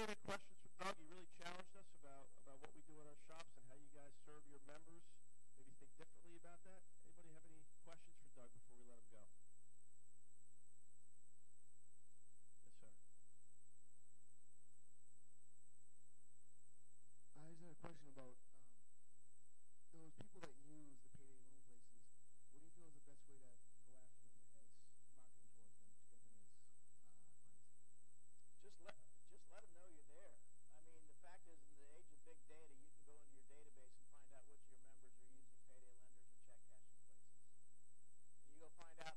other questions for Doug? He really challenged us about what we do in our shops and how you guys serve your members. Maybe think differently about that. Anybody have any questions for Doug before we let him go? Yes, sir. I just had a question about those people that use the payday loan places. What do you feel is the best way to go after them as marketing towards them to get them as clients? Just let them know you're there. I mean, the fact is, in the age of big data, you can go into your database and find out which of your members are using payday lenders or check cashing places. And you go find out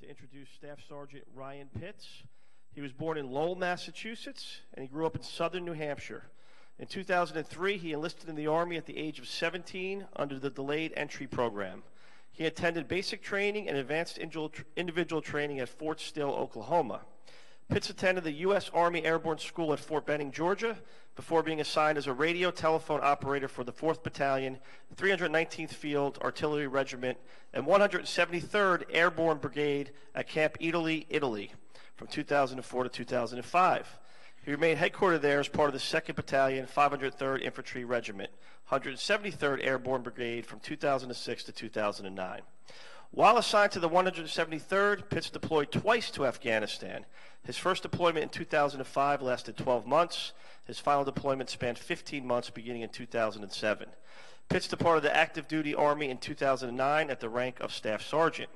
to introduce Staff Sergeant Ryan Pitts. He was born in Lowell, Massachusetts, and he grew up in southern New Hampshire. In 2003, he enlisted in the Army at the age of 17 under the Delayed Entry Program. He attended basic training and advanced individual training at Fort Still, Oklahoma. Pitts attended the U.S. Army Airborne School at Fort Benning, Georgia, before being assigned as a radio telephone operator for the 4th Battalion, 319th Field Artillery Regiment, and 173rd Airborne Brigade at Camp Italy, Italy, from 2004 to 2005. He remained headquartered there as part of the 2nd Battalion, 503rd Infantry Regiment, 173rd Airborne Brigade from 2006 to 2009. While assigned to the 173rd, Pitts deployed twice to Afghanistan. His first deployment in 2005 lasted 12 months. His final deployment spanned 15 months beginning in 2007. Pitts departed the active duty Army in 2009 at the rank of Staff Sergeant.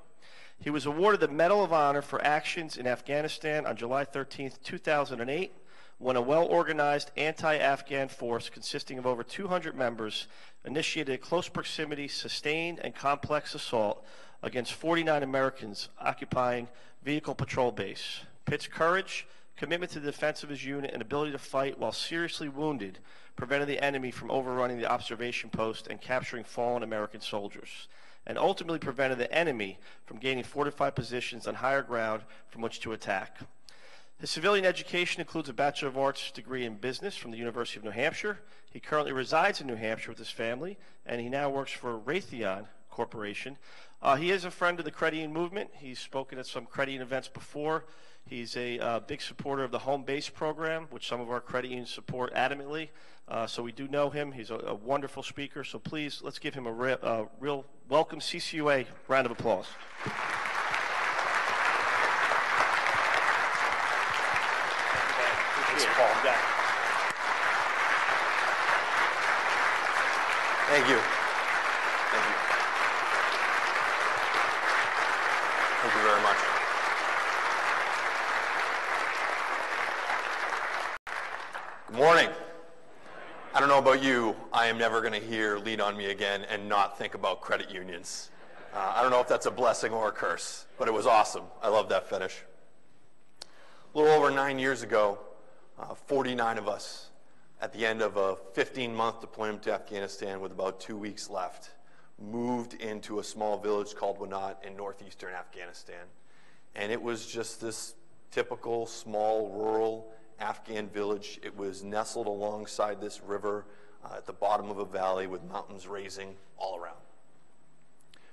He was awarded the Medal of Honor for actions in Afghanistan on July 13, 2008, when a well-organized anti-Afghan force consisting of over 200 members initiated a close proximity, sustained, and complex assault against 49 Americans occupying Vehicle Patrol Base. Pitt's courage, commitment to the defense of his unit, and ability to fight while seriously wounded prevented the enemy from overrunning the observation post and capturing fallen American soldiers, and ultimately prevented the enemy from gaining fortified positions on higher ground from which to attack. His civilian education includes a Bachelor of Arts degree in business from the University of New Hampshire. He currently resides in New Hampshire with his family, and he now works for Raytheon Corporation. He is a friend of the credit union movement. He's spoken at some credit union events before. He's a big supporter of the home base program, which some of our credit unions support adamantly. So we do know him. He's a wonderful speaker. So please, let's give him a real welcome CCUA round of applause. Thank you. Thank you. Thank you very much. Good morning. I don't know about you, I am never going to hear "Lean on Me" again and not think about credit unions. I don't know if that's a blessing or a curse, but it was awesome. I love that finish. A little over 9 years ago, 49 of us, at the end of a 15-month deployment to Afghanistan with about 2 weeks left, moved into a small village called Wanat in northeastern Afghanistan. And it was just this typical small rural Afghan village. It was nestled alongside this river at the bottom of a valley with mountains raising all around.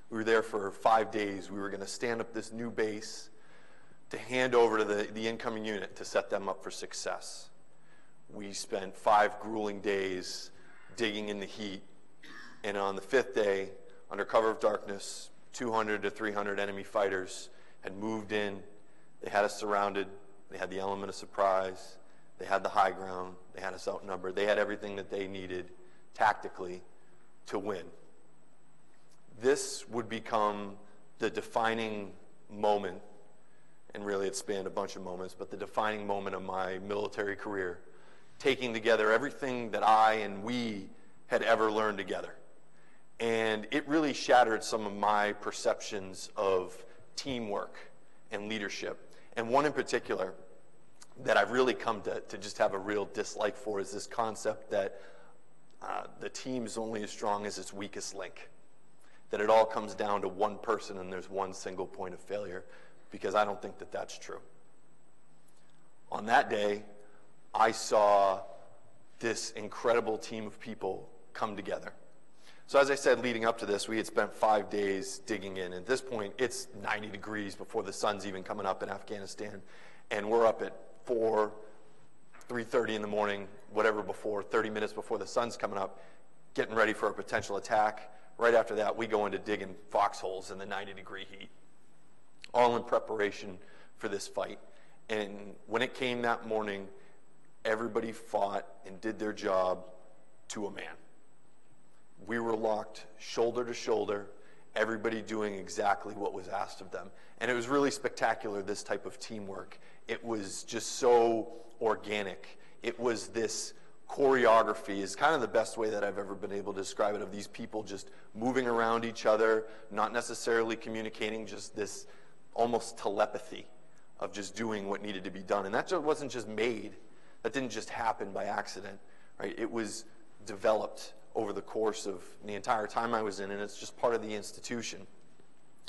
We were there for 5 days. We were going to stand up this new base to hand over to the incoming unit to set them up for success. We spent 5 grueling days digging in the heat, and on the 5th day, under cover of darkness, 200 to 300 enemy fighters had moved in. They had us surrounded. They had the element of surprise. They had the high ground. They had us outnumbered. They had everything that they needed tactically to win. This would become the defining moment, and really it spanned a bunch of moments, but the defining moment of my military career, taking together everything that I and we had ever learned together. And it really shattered some of my perceptions of teamwork and leadership. And one in particular that I've really come to just have a real dislike for is this concept that the team's only as strong as its weakest link. That it all comes down to one person and there's one single point of failure, because I don't think that that's true. On that day, I saw this incredible team of people come together. So as I said, leading up to this, we had spent 5 days digging in. At this point, it's 90 degrees before the sun's even coming up in Afghanistan. And we're up at 3:30 in the morning, whatever before, 30 minutes before the sun's coming up, getting ready for a potential attack. Right after that, we go into digging foxholes in the 90-degree heat, all in preparation for this fight. And when it came that morning, everybody fought and did their job to a man. We were locked shoulder to shoulder, everybody doing exactly what was asked of them. And it was really spectacular, this type of teamwork. It was just so organic. It was this choreography, is kind of the best way that I've ever been able to describe it, of these people just moving around each other, not necessarily communicating, just this almost telepathy of just doing what needed to be done. And that wasn't just made. That didn't just happen by accident, right? It was developed over the course of the entire time I was in, and it's just part of the institution.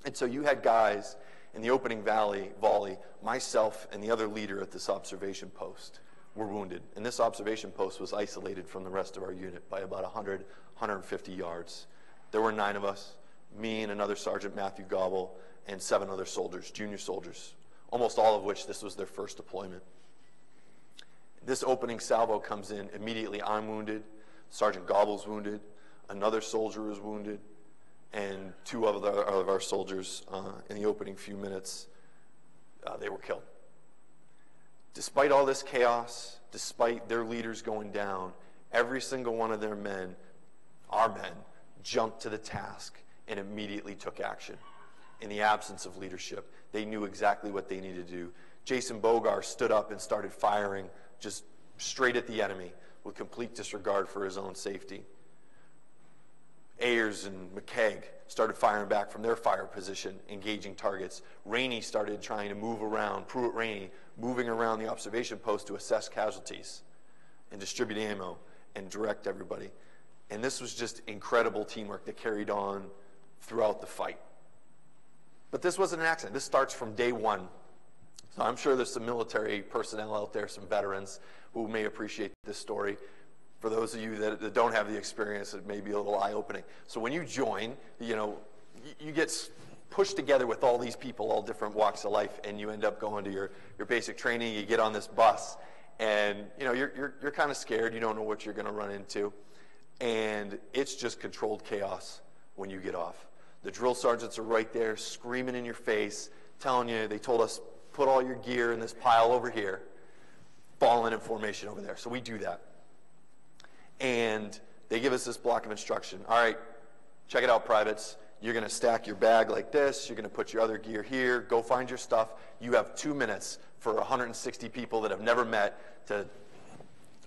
And so you had guys in the opening volley, myself and the other leader at this observation post were wounded. And this observation post was isolated from the rest of our unit by about 100, 150 yards. There were 9 of us, me and another Sergeant Matthew Gobble, and 7 other soldiers, junior soldiers, almost all of which this was their first deployment. This opening salvo comes in, immediately I'm wounded, Sergeant Gobble's wounded, another soldier is wounded, and 2 of our soldiers in the opening few minutes, they were killed. Despite all this chaos, despite their leaders going down, every single one of their men, our men, jumped to the task and immediately took action. In the absence of leadership, they knew exactly what they needed to do. Jason Bogar stood up and started firing just straight at the enemy with complete disregard for his own safety. Ayers and McKeag started firing back from their fire position, engaging targets. Rainey started trying to move around, Pruitt Rainey, moving around the observation post to assess casualties and distribute ammo and direct everybody. And this was just incredible teamwork that carried on throughout the fight. But this wasn't an accident. This starts from day one. So I'm sure there's some military personnel out there, some veterans, who may appreciate this story. For those of you that don't have the experience, it may be a little eye-opening. So when you join, you get pushed together with all these people, all different walks of life, and you end up going to your basic training. You get on this bus, and you're kind of scared. You don't know what you're going to run into, and it's just controlled chaos when you get off. The drill sergeants are right there, screaming in your face, telling you, they told us, put all your gear in this pile over here, falling in formation over there. So we do that. And they give us this block of instruction. All right, check it out, privates. You're going to stack your bag like this. You're going to put your other gear here. Go find your stuff. You have 2 minutes for 160 people that have never met to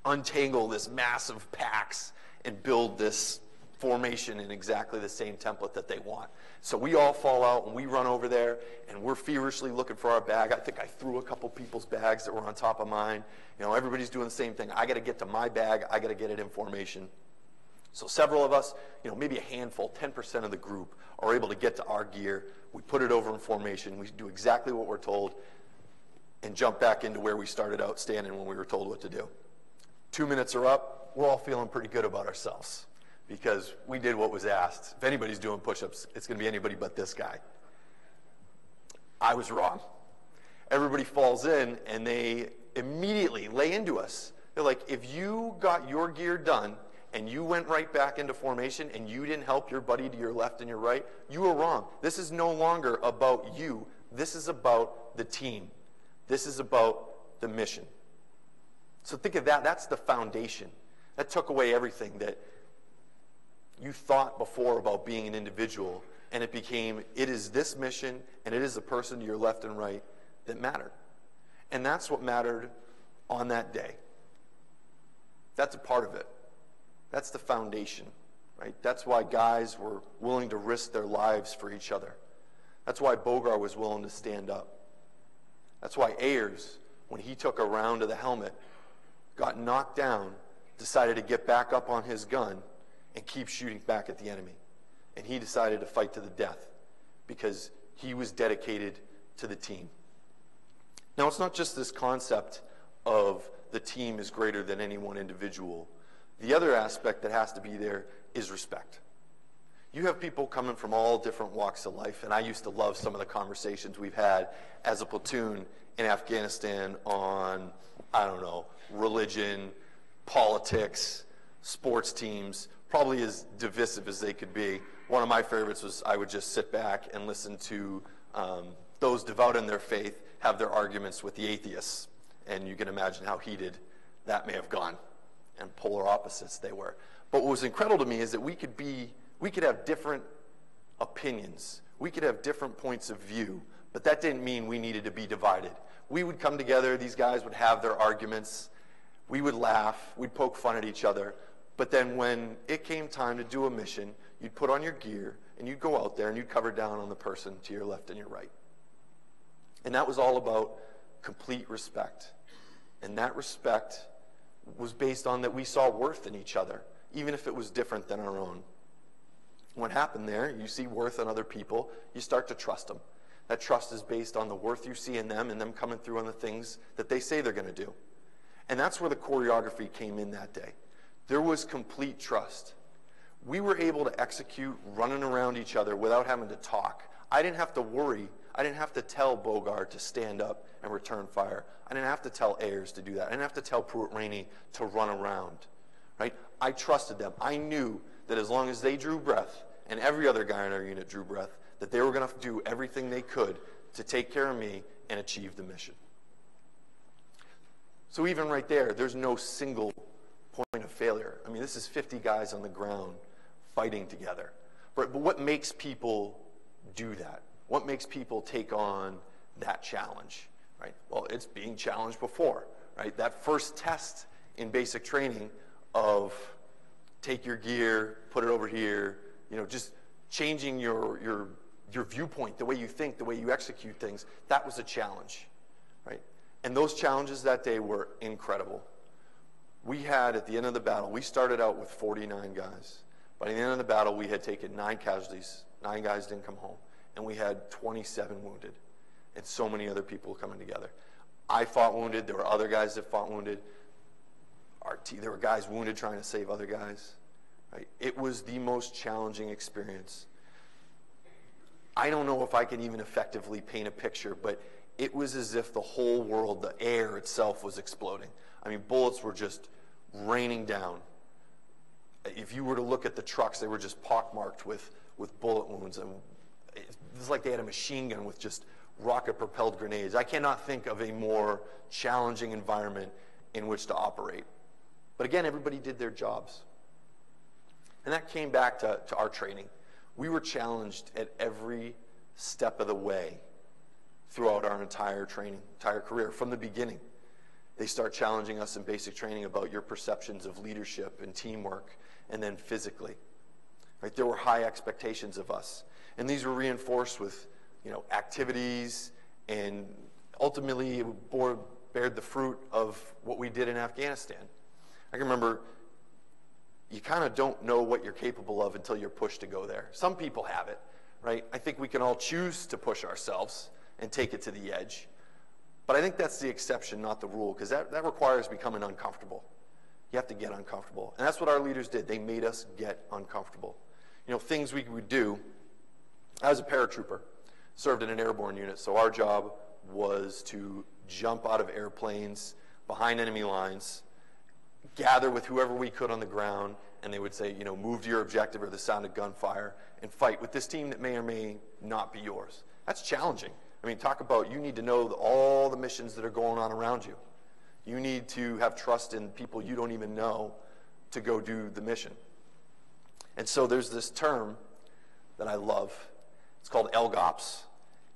untangle this massive packs and build this formation in exactly the same template that they want. So we all fall out and we run over there and we're feverishly looking for our bag. I think I threw a couple people's bags that were on top of mine. Everybody's doing the same thing. I got to get to my bag. I got to get it in formation. So several of us, maybe a handful, 10% of the group are able to get to our gear. We put it over in formation. We do exactly what we're told and jump back into where we started out standing when we were told what to do. 2 minutes are up. We're all feeling pretty good about ourselves, because we did what was asked. If anybody's doing push-ups, it's going to be anybody but this guy. I was wrong. Everybody falls in, and they immediately lay into us. They're like, if you got your gear done, and you went right back into formation, and you didn't help your buddy to your left and your right, you were wrong. This is no longer about you. This is about the team. This is about the mission. So think of that. That's the foundation. That took away everything that you thought before about being an individual, and it became, it is this mission, and it is the person to your left and right that mattered. And that's what mattered on that day. That's a part of it. That's the foundation, right? That's why guys were willing to risk their lives for each other. That's why Bogar was willing to stand up. That's why Ayers, when he took a round to the helmet, got knocked down, decided to get back up on his gun and keep shooting back at the enemy. And he decided to fight to the death because he was dedicated to the team. Now, it's not just this concept of the team is greater than any one individual. The other aspect that has to be there is respect. You have people coming from all different walks of life, and I used to love some of the conversations we've had as a platoon in Afghanistan on, religion, politics, sports teams, probably as divisive as they could be. One of my favorites was I would just sit back and listen to those devout in their faith have their arguments with the atheists. And you can imagine how heated that may have gone, and polar opposites they were. But what was incredible to me is that we could have different opinions. We could have different points of view, but that didn't mean we needed to be divided. We would come together, these guys would have their arguments, we would laugh, we'd poke fun at each other, but then when it came time to do a mission, you'd put on your gear, and you'd go out there and you'd cover down on the person to your left and your right. And that was all about complete respect. And that respect was based on that we saw worth in each other, even if it was different than our own. What happened there, you see worth in other people, you start to trust them. That trust is based on the worth you see in them and them coming through on the things that they say they're going to do. And that's where the choreography came in that day. There was complete trust. We were able to execute running around each other without having to talk. I didn't have to worry. I didn't have to tell Bogart to stand up and return fire. I didn't have to tell Ayers to do that. I didn't have to tell Pruitt-Rainey to run around. Right? I trusted them. I knew that as long as they drew breath, and every other guy in our unit drew breath, that they were going to do everything they could to take care of me and achieve the mission. So even right there, there's no single point of failure. I mean, this is 50 guys on the ground fighting together. But what makes people do that? What makes people take on that challenge? Right? Well, it's being challenged before. Right? That first test in basic training of take your gear, put it over here, just changing your viewpoint, the way you think, the way you execute things, that was a challenge, right? And those challenges that day were incredible. We had, at the end of the battle, we started out with 49 guys. By the end of the battle, we had taken 9 casualties. 9 guys didn't come home. And we had 27 wounded. And so many other people coming together. I fought wounded. There were other guys that fought wounded. There were guys wounded trying to save other guys. Right? It was the most challenging experience. I don't know if I can even effectively paint a picture, but it was as if the whole world, the air itself, was exploding. I mean, bullets were just raining down. If you were to look at the trucks, they were just pockmarked with bullet wounds. And it was like they had a machine gun with just rocket-propelled grenades. I cannot think of a more challenging environment in which to operate. But again, everybody did their jobs. And that came back to our training. We were challenged at every step of the way throughout our entire training, entire career, from the beginning. They start challenging us in basic training about your perceptions of leadership and teamwork, and then physically. Right? There were high expectations of us. And these were reinforced with activities, and ultimately it bared the fruit of what we did in Afghanistan. I can remember, you kind of don't know what you're capable of until you're pushed to go there. Some people have it, right? I think we can all choose to push ourselves and take it to the edge. But I think that's the exception, not the rule, because that requires becoming uncomfortable. You have to get uncomfortable. And that's what our leaders did. They made us get uncomfortable. Things we would do. I was a paratrooper, served in an airborne unit, so our job was to jump out of airplanes behind enemy lines, gather with whoever we could on the ground, and they would say, move to your objective or the sound of gunfire, and fight with this team that may or may not be yours. That's challenging. I mean, talk about, you need to know all the missions that are going on around you. You need to have trust in people you don't even know to go do the mission. And so there's this term that I love. It's called LGOPS.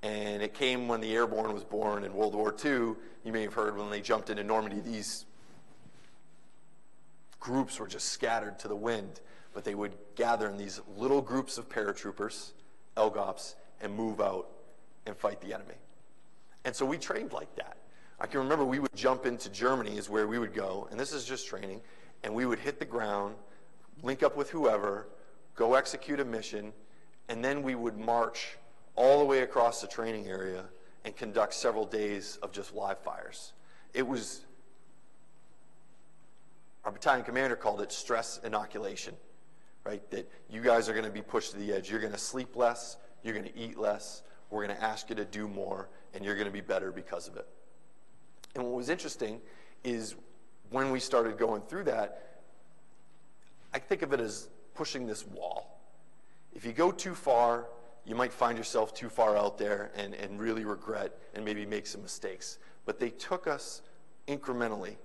And it came when the airborne was born in World War II. You may have heard when they jumped into Normandy, these groups were just scattered to the wind. But they would gather in these little groups of paratroopers, LGOPS, and move out and fight the enemy. And so we trained like that. I can remember we would jump into Germany is where we would go, and this is just training, and we would hit the ground, link up with whoever, go execute a mission, and then we would march all the way across the training area and conduct several days of just live fires. It was, our battalion commander called it stress inoculation, right? That you guys are going to be pushed to the edge. You're going to sleep less, you're going to eat less, we're going to ask you to do more, and you're going to be better because of it. And what was interesting is when we started going through that, I think of it as pushing this wall. If you go too far, you might find yourself too far out there and really regret and maybe make some mistakes. But they took us incrementally,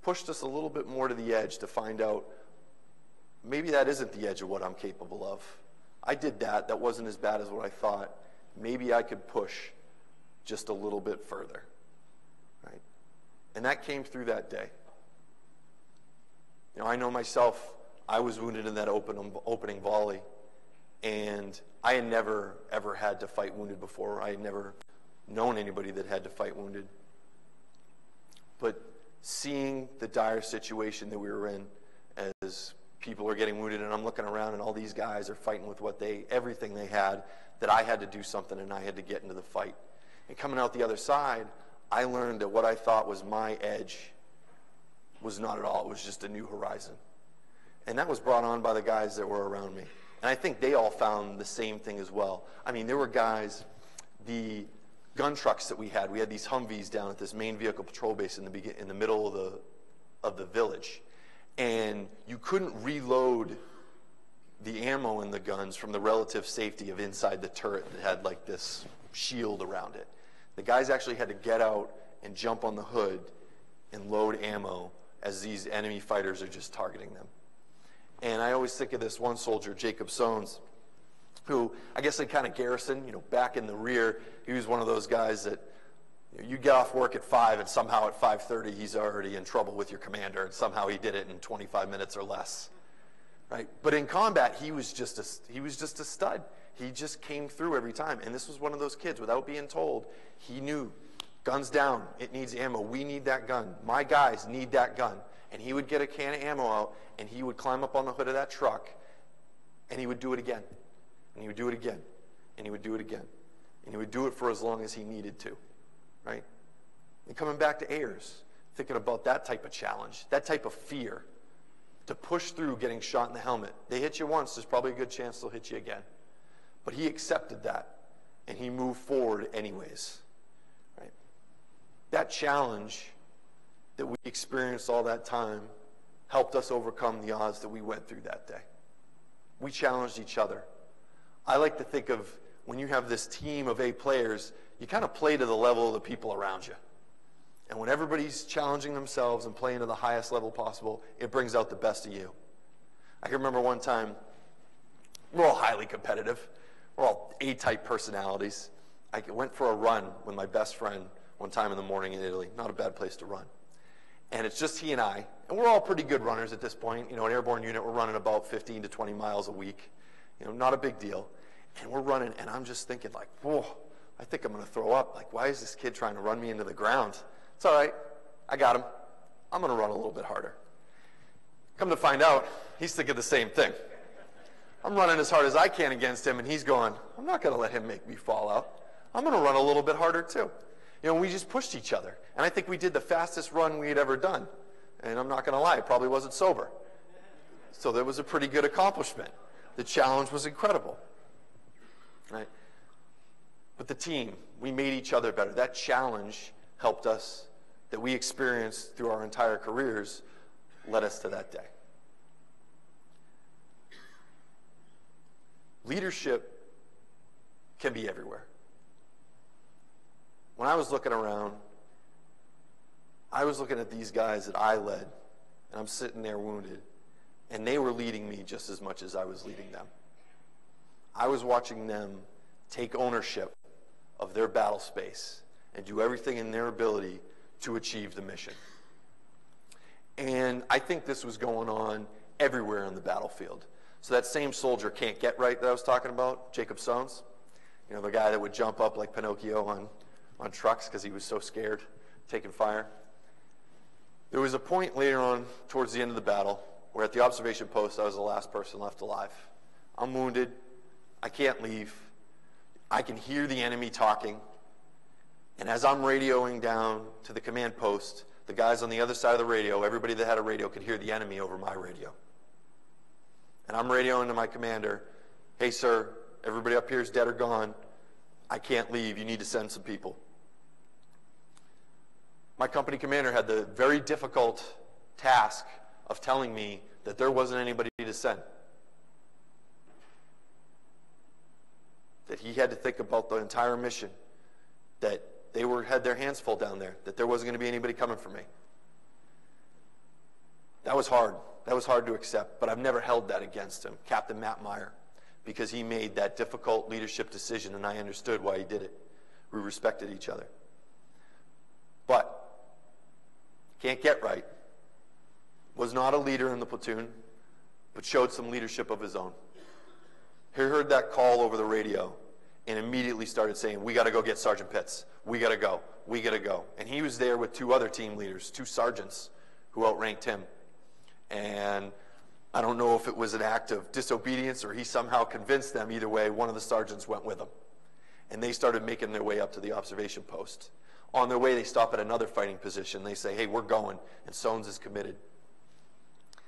pushed us a little bit more to the edge to find out maybe that isn't the edge of what I'm capable of. I did that. That wasn't as bad as what I thought. Maybe I could push just a little bit further. Right? And that came through that day. I know myself, I was wounded in that opening volley, and I had never, ever had to fight wounded before. I had never known anybody that had to fight wounded. But seeing the dire situation that we were in as people are getting wounded, and I'm looking around and all these guys are fighting with everything they had, that I had to do something and I had to get into the fight. And coming out the other side, I learned that what I thought was my edge was not at all. It was just a new horizon. And that was brought on by the guys that were around me. And I think they all found the same thing as well. I mean, there were guys, the gun trucks that we had these Humvees down at this main vehicle patrol base in the middle of the village. And you couldn't reload the ammo in the guns from the relative safety of inside the turret that had like this shield around it. The guys actually had to get out and jump on the hood and load ammo as these enemy fighters are just targeting them. And I always think of this one soldier, Jacob Sones, who I guess they kind of garrisoned, back in the rear. He was one of those guys that you get off work at 5 and somehow at 5:30 he's already in trouble with your commander, and somehow he did it in 25 minutes or less. Right? But in combat, he was just a stud. He just came through every time. And this was one of those kids, without being told, he knew, guns down, it needs ammo. We need that gun. My guys need that gun. And he would get a can of ammo out, and he would climb up on the hood of that truck, and he would do it again. And he would do it again. And he would do it again. And he would do it for as long as he needed to. Right? And coming back to Ayers, thinking about that type of challenge, that type of fear, to push through getting shot in the helmet. They hit you once, there's probably a good chance they'll hit you again. But he accepted that, and he moved forward anyways. Right? That challenge that we experienced all that time helped us overcome the odds that we went through that day. We challenged each other. I like to think of when you have this team of A players, you kind of play to the level of the people around you. And when everybody's challenging themselves and playing to the highest level possible, it brings out the best of you. I can remember one time, we're all highly competitive. We're all A-type personalities. I went for a run with my best friend one time in the morning in Italy. Not a bad place to run. And it's just he and I. And we're all pretty good runners at this point. An airborne unit, we're running about 15 to 20 miles a week. Not a big deal. And we're running, and I'm just thinking like, whoa, I think I'm going to throw up. Like, why is this kid trying to run me into the ground? It's all right. I got him. I'm going to run a little bit harder. Come to find out, he's thinking the same thing. I'm running as hard as I can against him, and he's going, I'm not going to let him make me fall out. I'm going to run a little bit harder too. We just pushed each other. And I think we did the fastest run we had ever done. And I'm not going to lie, it probably wasn't sober. So that was a pretty good accomplishment. The challenge was incredible. Right? But the team, we made each other better. That challenge helped us, that we experienced through our entire careers, led us to that day. Leadership can be everywhere. When I was looking around, I was looking at these guys that I led, and I'm sitting there wounded, and they were leading me just as much as I was leading them. I was watching them take ownership of their battle space and do everything in their ability to achieve the mission. And I think this was going on everywhere on the battlefield. So that same soldier can't get right that I was talking about, Jacob Sones, the guy that would jump up like Pinocchio on trucks because he was so scared, taking fire. There was a point later on towards the end of the battle where at the observation post I was the last person left alive. I'm wounded. I can't leave. I can hear the enemy talking. And as I'm radioing down to the command post, the guys on the other side of the radio, everybody that had a radio could hear the enemy over my radio. And I'm radioing to my commander, hey sir, everybody up here is dead or gone. I can't leave. You need to send some people. My company commander had the very difficult task of telling me that there wasn't anybody to send. That he had to think about the entire mission, that they had their hands full down there, that there wasn't going to be anybody coming for me. That was hard. That was hard to accept, but I've never held that against him, Captain Matt Meyer, because he made that difficult leadership decision, and I understood why he did it. We respected each other. But can't get right. Was not a leader in the platoon, but showed some leadership of his own. He heard that call over the radio, and immediately started saying, we got to go get Sergeant Pitts. We got to go. We got to go. And he was there with 2 other team leaders, 2 sergeants who outranked him. And I don't know if it was an act of disobedience or he somehow convinced them. Either way, one of the sergeants went with him. And they started making their way up to the observation post. On their way, they stop at another fighting position. They say, hey, we're going, and Soanes is committed.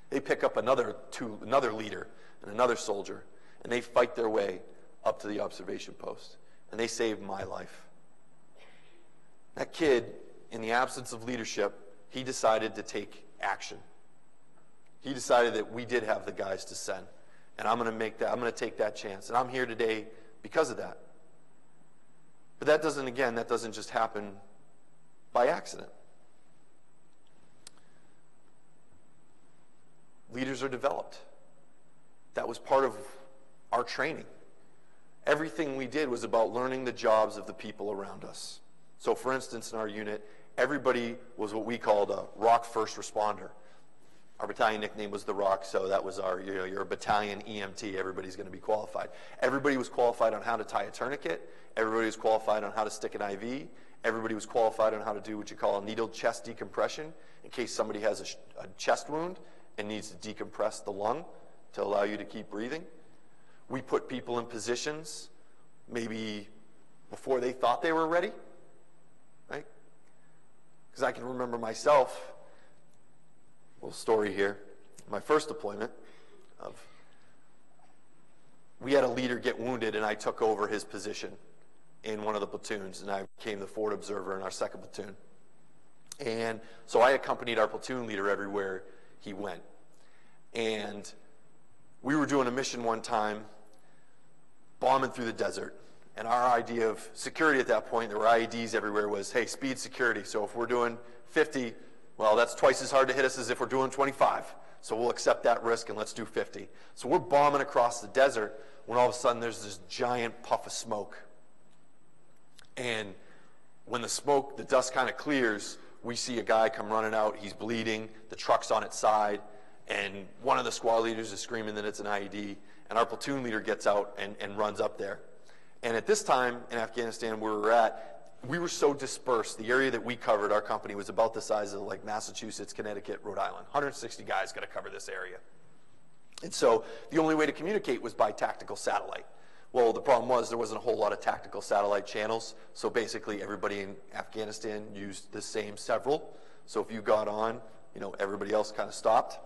They pick up another leader and another soldier, and they fight their way up to the observation post. And they saved my life. That kid, in the absence of leadership, he decided to take action. He decided that we did have the guys to send. And I'm going to take that chance. And I'm here today because of that. But that doesn't just happen by accident. Leaders are developed. That was part of our training. Everything we did was about learning the jobs of the people around us. So for instance, in our unit, everybody was what we called a ROC first responder. Our battalion nickname was the ROC, so that was our, you're a battalion EMT, everybody's going to be qualified. Everybody was qualified on how to tie a tourniquet. Everybody was qualified on how to stick an IV. Everybody was qualified on how to do what you call a needle chest decompression in case somebody has a chest wound and needs to decompress the lung to allow you to keep breathing. We put people in positions maybe before they thought they were ready, right? Because I can remember myself, a little story here, my first deployment we had a leader get wounded and I took over his position in one of the platoons, and I became the forward observer in our second platoon. And so I accompanied our platoon leader everywhere he went. And we were doing a mission one time, bombing through the desert. And our idea of security at that point, there were IEDs everywhere, was, hey, speed security. So if we're doing 50, well, that's twice as hard to hit us as if we're doing 25. So we'll accept that risk and let's do 50. So we're bombing across the desert when all of a sudden there's this giant puff of smoke. And when the dust kind of clears, we see a guy come running out. He's bleeding. The truck's on its side. And one of the squad leaders is screaming that it's an IED. And our platoon leader gets out and runs up there. And at this time in Afghanistan where we were at, we were so dispersed. The area that we covered, our company, was about the size of like Massachusetts, Connecticut, Rhode Island. 160 guys got to cover this area. And so the only way to communicate was by tactical satellite. Well, the problem was there wasn't a whole lot of tactical satellite channels, so basically everybody in Afghanistan used the same several. So if you got on, everybody else kind of stopped.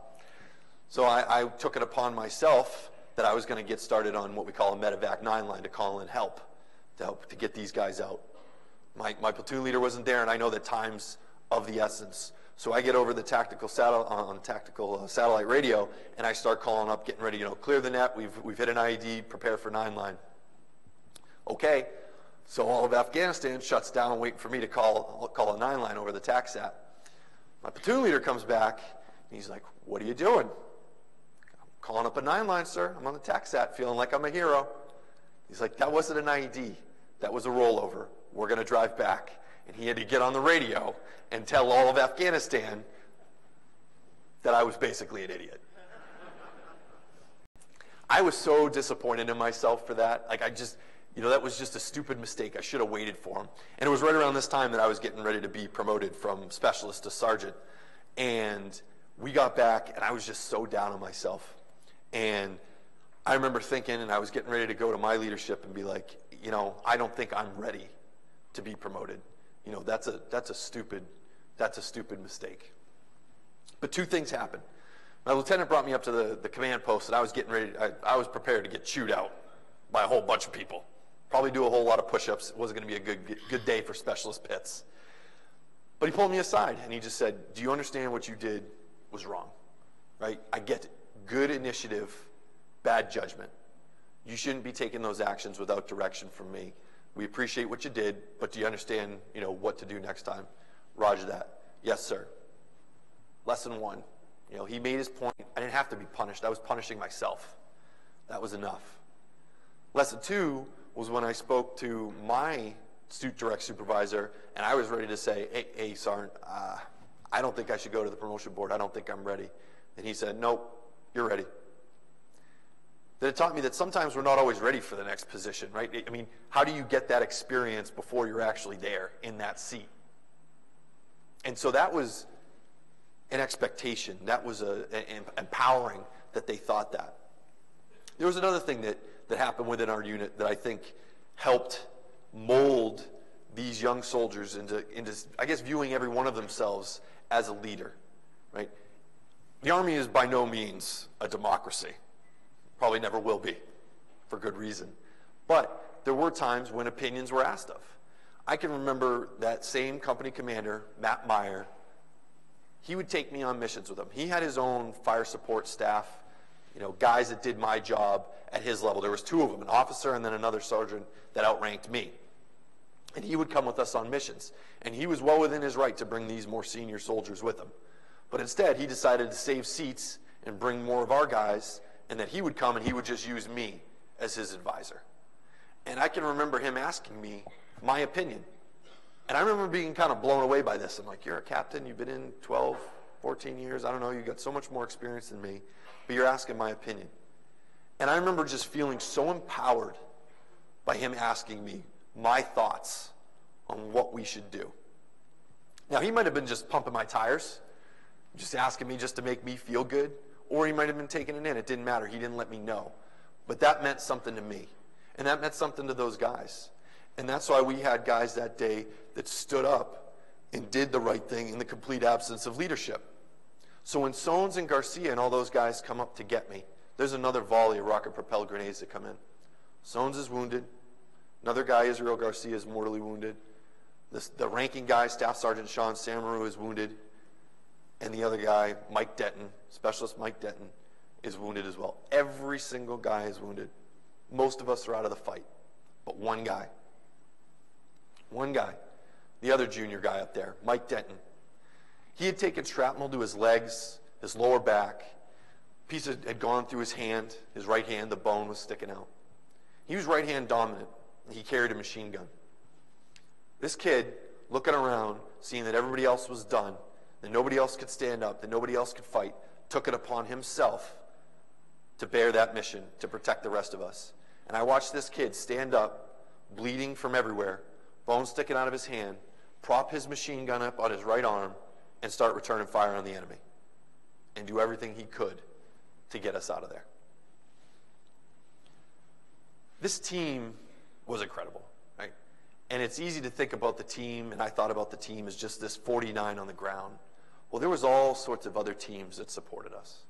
So I took it upon myself that I was going to get started on what we call a medevac 9 line to call in help to get these guys out. My platoon leader wasn't there, and I know that time's of the essence. So I get over the tactical satellite radio, and I start calling up, getting ready, clear the net, we've hit an IED, prepare for 9 line. Okay, so all of Afghanistan shuts down waiting for me to call a 9 line over the TACSAT. My platoon leader comes back, and he's like, what are you doing? I'm calling up a 9 line, sir. I'm on the TACSAT, feeling like I'm a hero. He's like, that wasn't an IED. That was a rollover. We're going to drive back. And he had to get on the radio and tell all of Afghanistan that I was basically an idiot. I was so disappointed in myself for that. Like that was just a stupid mistake. I should have waited for him. And it was right around this time that I was getting ready to be promoted from specialist to sergeant. And we got back, and I was just so down on myself. And I remember thinking, and I was getting ready to go to my leadership and be like, I don't think I'm ready to be promoted. That's a stupid mistake. But 2 things happened. My lieutenant brought me up to the command post, and I was getting ready. I was prepared to get chewed out by a whole bunch of people. Probably do a whole lot of push-ups. It wasn't going to be a good day for Specialist Pitts. But he pulled me aside, and he just said, do you understand what you did was wrong? Right? I get it. Good initiative, bad judgment. You shouldn't be taking those actions without direction from me. We appreciate what you did, but do you understand, what to do next time? Roger that. Yes, sir. Lesson 1. He made his point. I didn't have to be punished. I was punishing myself. That was enough. Lesson 2 was when I spoke to my direct supervisor, and I was ready to say, hey Sergeant, I don't think I should go to the promotion board. I don't think I'm ready. And he said, nope, you're ready. that it taught me that sometimes we're not always ready for the next position, right? I mean, how do you get that experience before you're actually there in that seat? And so that was an expectation. That was empowering that they thought that. There was another thing that happened within our unit that I think helped mold these young soldiers into, I guess, viewing every one of themselves as a leader, right? The Army is by no means a democracy. Probably never will be, for good reason. But there were times when opinions were asked of. I can remember that same company commander, Matt Meyer. He would take me on missions with him. He had his own fire support staff, guys that did my job at his level. There was two of them, an officer and then another sergeant that outranked me. And he would come with us on missions. And he was well within his right to bring these more senior soldiers with him. But instead, he decided to save seats and bring more of our guys, and that he would come and he would just use me as his advisor. And I can remember him asking me my opinion. And I remember being kind of blown away by this. I'm like, you're a captain, you've been in 12, 14 years, I don't know, you've got so much more experience than me, but you're asking my opinion. And I remember just feeling so empowered by him asking me my thoughts on what we should do. Now, he might have been just pumping my tires, just asking me just to make me feel good, or he might have been taking it in. It didn't matter. He didn't let me know. But that meant something to me, and that meant something to those guys. And that's why we had guys that day that stood up and did the right thing in the complete absence of leadership. So when Sones and Garcia and all those guys come up to get me, there's another volley of rocket-propelled grenades that come in. Sones is wounded. Another guy, Israel Garcia, is mortally wounded. The ranking guy, Staff Sergeant Sean Samaru, is wounded. And the other guy, Mike Denton, Specialist Mike Denton, is wounded as well. Every single guy is wounded. Most of us are out of the fight. But one guy, the other junior guy up there, Mike Denton, he had taken shrapnel to his legs, his lower back. A piece had gone through his hand, his right hand, the bone was sticking out. He was right hand dominant. He carried a machine gun. This kid, looking around, seeing that everybody else was done, that nobody else could stand up, that nobody else could fight, took it upon himself to bear that mission, to protect the rest of us. And I watched this kid stand up, bleeding from everywhere, bones sticking out of his hand, prop his machine gun up on his right arm, and start returning fire on the enemy, and do everything he could to get us out of there. This team was incredible, right? And it's easy to think about the team, and I thought about the team as just this 49 on the ground. Well, there was all sorts of other teams that supported us.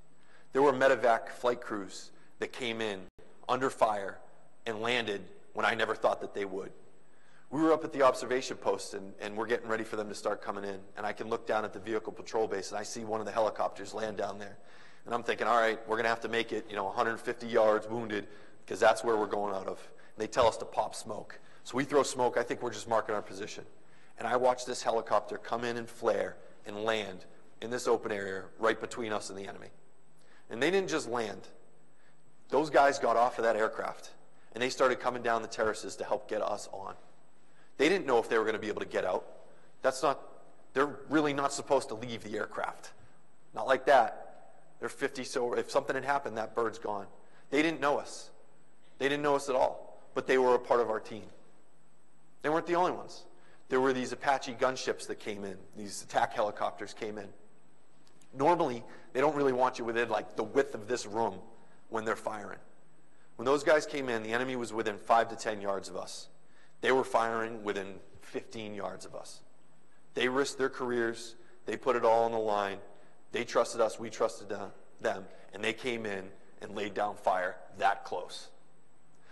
There were medevac flight crews that came in under fire and landed when I never thought that they would. We were up at the observation post, and we're getting ready for them to start coming in. And I can look down at the vehicle patrol base, and I see one of the helicopters land down there. And I'm thinking, all right, we're going to have to make it, 150 yards wounded, because that's where we're going out of. And they tell us to pop smoke. So we throw smoke. I think we're just marking our position. And I watch this helicopter come in and flare and land in this open area right between us and the enemy. And they didn't just land. Those guys got off of that aircraft, and they started coming down the terraces to help get us on. They didn't know if they were going to be able to get out. They're really not supposed to leave the aircraft. Not like that. They're 50, so if something had happened, that bird's gone. They didn't know us. They didn't know us at all, but they were a part of our team. They weren't the only ones. There were these Apache gunships that came in. These attack helicopters came in. Normally, they don't really want you within like the width of this room when they're firing. When those guys came in, the enemy was within 5 to 10 yards of us. They were firing within 15 yards of us. They risked their careers. They put it all on the line. They trusted us. We trusted them. And they came in and laid down fire that close.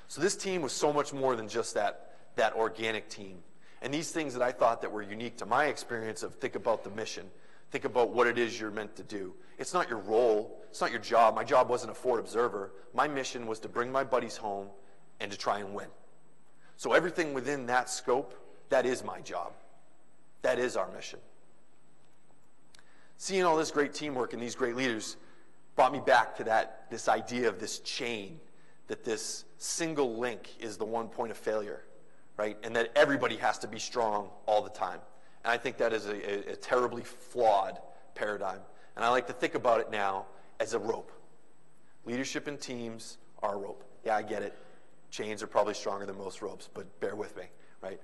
So this team was so much more than just that organic team. And these things that I thought that were unique to my experience of think about the mission, think about what it is you're meant to do. It's not your role. It's not your job. My job wasn't a forward observer. My mission was to bring my buddies home and to try and win. So everything within that scope, that is my job. That is our mission. Seeing all this great teamwork and these great leaders brought me back to this idea of this chain, that this single link is the one point of failure, right? And that everybody has to be strong all the time. And I think that is a terribly flawed paradigm. And I like to think about it now as a rope. Leadership in teams our rope. Yeah, I get it. Chains are probably stronger than most ropes, but bear with me, right?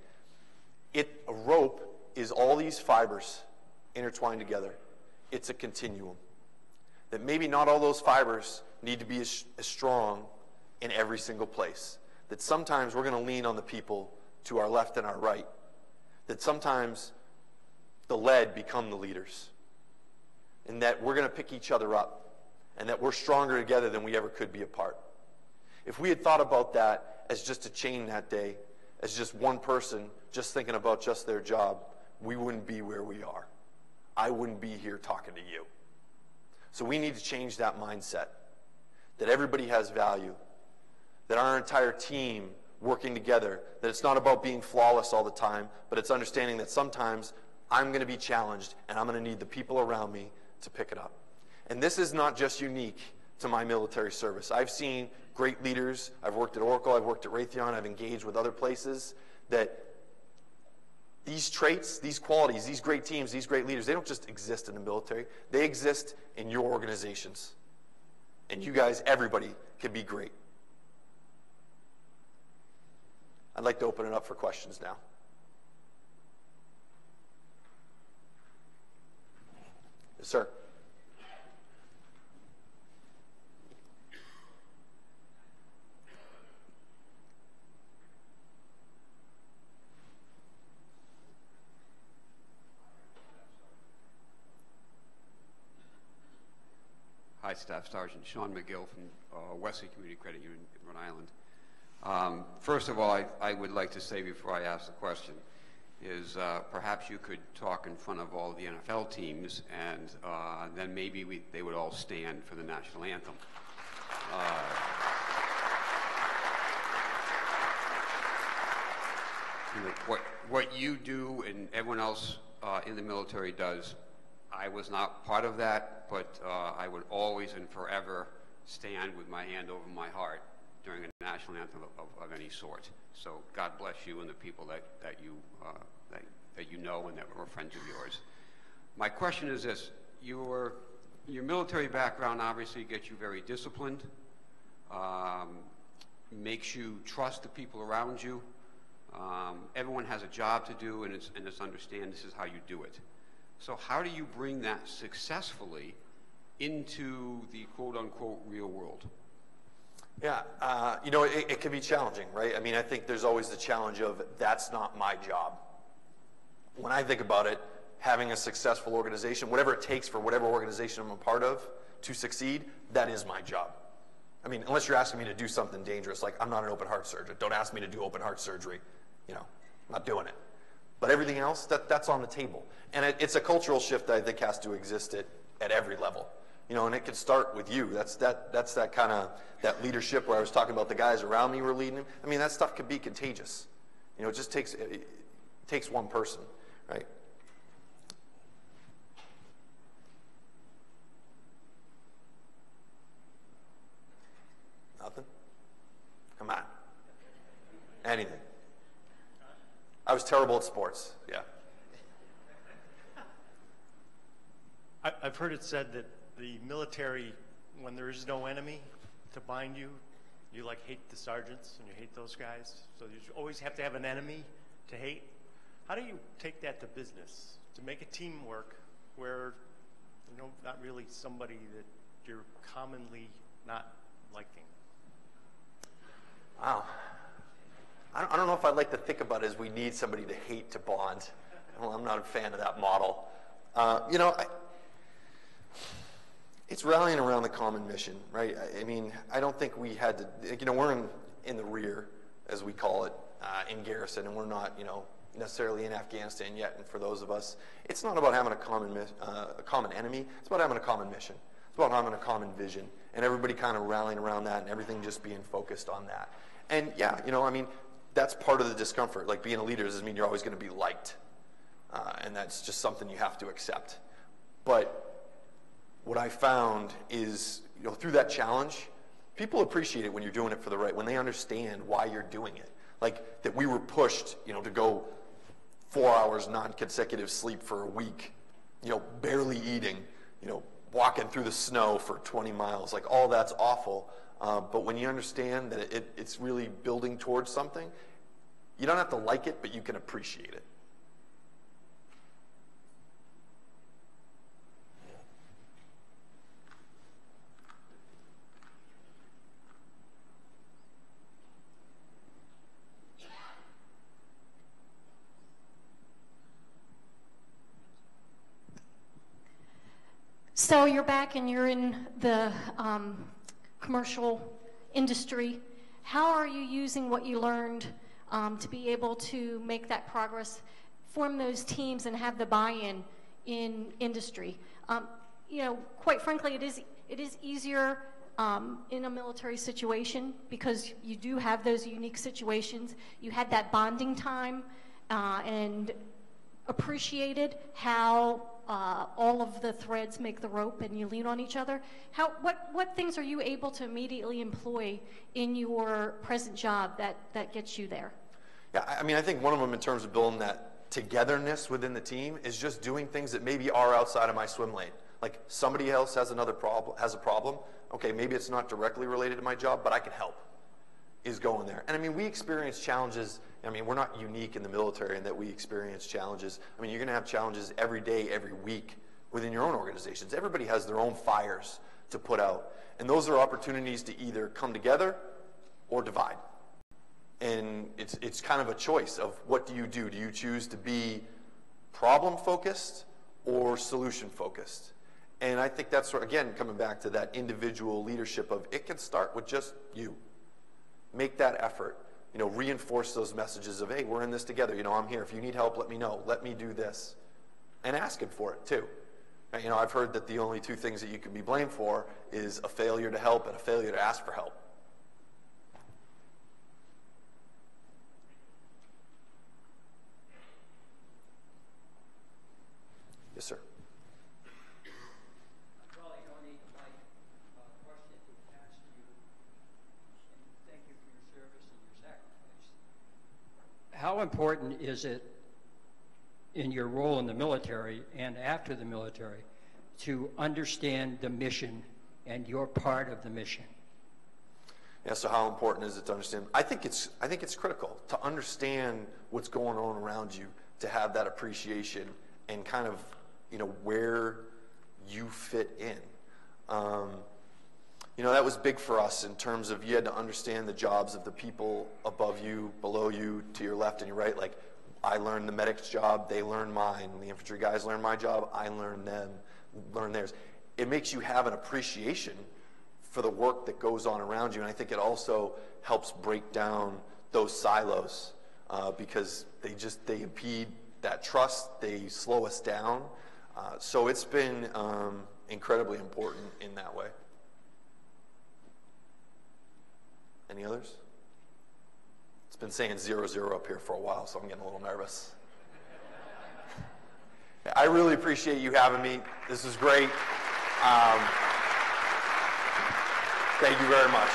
A rope is all these fibers intertwined together. It's a continuum. That maybe not all those fibers need to be as strong in every single place. That sometimes we're going to lean on the people to our left and our right. That sometimes the led become the leaders. And that we're going to pick each other up. And that we're stronger together than we ever could be apart. If we had thought about that as just a chain that day, as just one person just thinking about just their job, we wouldn't be where we are. I wouldn't be here talking to you. So we need to change that mindset, that everybody has value, that our entire team working together, that it's not about being flawless all the time, but it's understanding that sometimes I'm going to be challenged and I'm going to need the people around me to pick it up. And this is not just unique to my military service. I've seen great leaders. I've worked at Oracle, I've worked at Raytheon, I've engaged with other places, that these traits, these qualities, these great teams, these great leaders, they don't just exist in the military. They exist in your organizations. And you guys, everybody, can be great. I'd like to open it up for questions now. Yes, sir. Hi, Staff Sergeant Sean McGill from Wesley Community Credit Union in Rhode Island. First of all, I would like to say before I ask the question is perhaps you could talk in front of all the NFL teams, and then maybe they would all stand for the national anthem. What you do and everyone else in the military does, I was not part of that, but I would always and forever stand with my hand over my heart during a national anthem of any sort. So God bless you and the people that you know and that were friends of yours. My question is this: your military background obviously gets you very disciplined, makes you trust the people around you. Everyone has a job to do, and it's understand this is how you do it. So how do you bring that successfully into the quote-unquote real world? Yeah, it can be challenging, right? I mean, I think there's always the challenge of that's not my job. When I think about it, having a successful organization, whatever it takes for whatever organization I'm a part of to succeed, that is my job. I mean, unless you're asking me to do something dangerous, like I'm not an open heart surgeon. Don't ask me to do open heart surgery. I'm not doing it. But everything else, that's on the table. And it's a cultural shift that I think has to exist at every level. And it can start with you. That's that kind of, that leadership where I was talking about the guys around me were leading them. I mean, that stuff could be contagious. It just takes one person, right? Nothing? Come on. Anything. I was terrible at sports, yeah. I've heard it said that the military, when there is no enemy to bind you, you like hate the sergeants and you hate those guys. So you always have to have an enemy to hate. How do you take that to business, to make a team work where, not really somebody that you're commonly not liking? Wow. I don't know if I'd like to think about it as we need somebody to hate to bond. Well, I'm not a fan of that model. It's rallying around the common mission, right? I mean, I don't think we had to, we're in the rear, as we call it, in garrison, and we're not, necessarily in Afghanistan yet. And for those of us, it's not about having a common enemy. It's about having a common mission. It's about having a common vision, and everybody kind of rallying around that, and everything just being focused on that. And yeah, that's part of the discomfort. Like, being a leader doesn't mean you're always going to be liked, and that's just something you have to accept. But what I found is, through that challenge, people appreciate it when you're doing it for the right, when they understand why you're doing it. Like, that we were pushed, to go 4 hours non-consecutive sleep for a week, barely eating, walking through the snow for 20 miles. Like, all that's awful. But when you understand that it's really building towards something, you don't have to like it, but you can appreciate it. So you're back and you're in the commercial industry. How are you using what you learned to be able to make that progress, form those teams, and have the buy-in in industry? You know, quite frankly, it is easier in a military situation because you do have those unique situations. You had that bonding time and appreciated how all of the threads make the rope and you lean on each other. What things are you able to immediately employ in your present job that gets you there? Yeah, I mean, I think one of them in terms of building that togetherness within the team is just doing things that maybe are outside of my swim lane. Like, somebody else has a problem. Okay, maybe it's not directly related to my job, but I can help, is going there. And I mean, we experience challenges. I mean, we're not unique in the military in that we experience challenges. I mean, you're going to have challenges every day, every week within your own organizations. Everybody has their own fires to put out. And those are opportunities to either come together or divide. And it's kind of a choice of what do you do? Do you choose to be problem-focused or solution-focused? And I think that's, again, coming back to that individual leadership of it can start with just you. Make that effort. You know, reinforce those messages of, hey, we're in this together. You know, I'm here. If you need help, let me know. Let me do this. And asking for it, too. You know, I've heard that the only two things that you can be blamed for is a failure to help and a failure to ask for help. Yes, sir. I probably don't need my question to ask you, and thank you for your service and your sacrifice. How important is it in your role in the military and after the military to understand the mission and your part of the mission? Yeah, so how important is it to understand? I think it's critical to understand what's going on around you, to have that appreciation and kind of, you know, where you fit in. You know, that was big for us in terms of you had to understand the jobs of the people above you, below you, to your left and your right. Like, I learned the medic's job, they learned mine. The infantry guys learned my job, I learned theirs. It makes you have an appreciation for the work that goes on around you, and I think it also helps break down those silos because they impede that trust, they slow us down. So it's been incredibly important in that way. Any others? It's been saying 0-0 up here for a while, so I'm getting a little nervous. I really appreciate you having me. This is great. Thank you very much.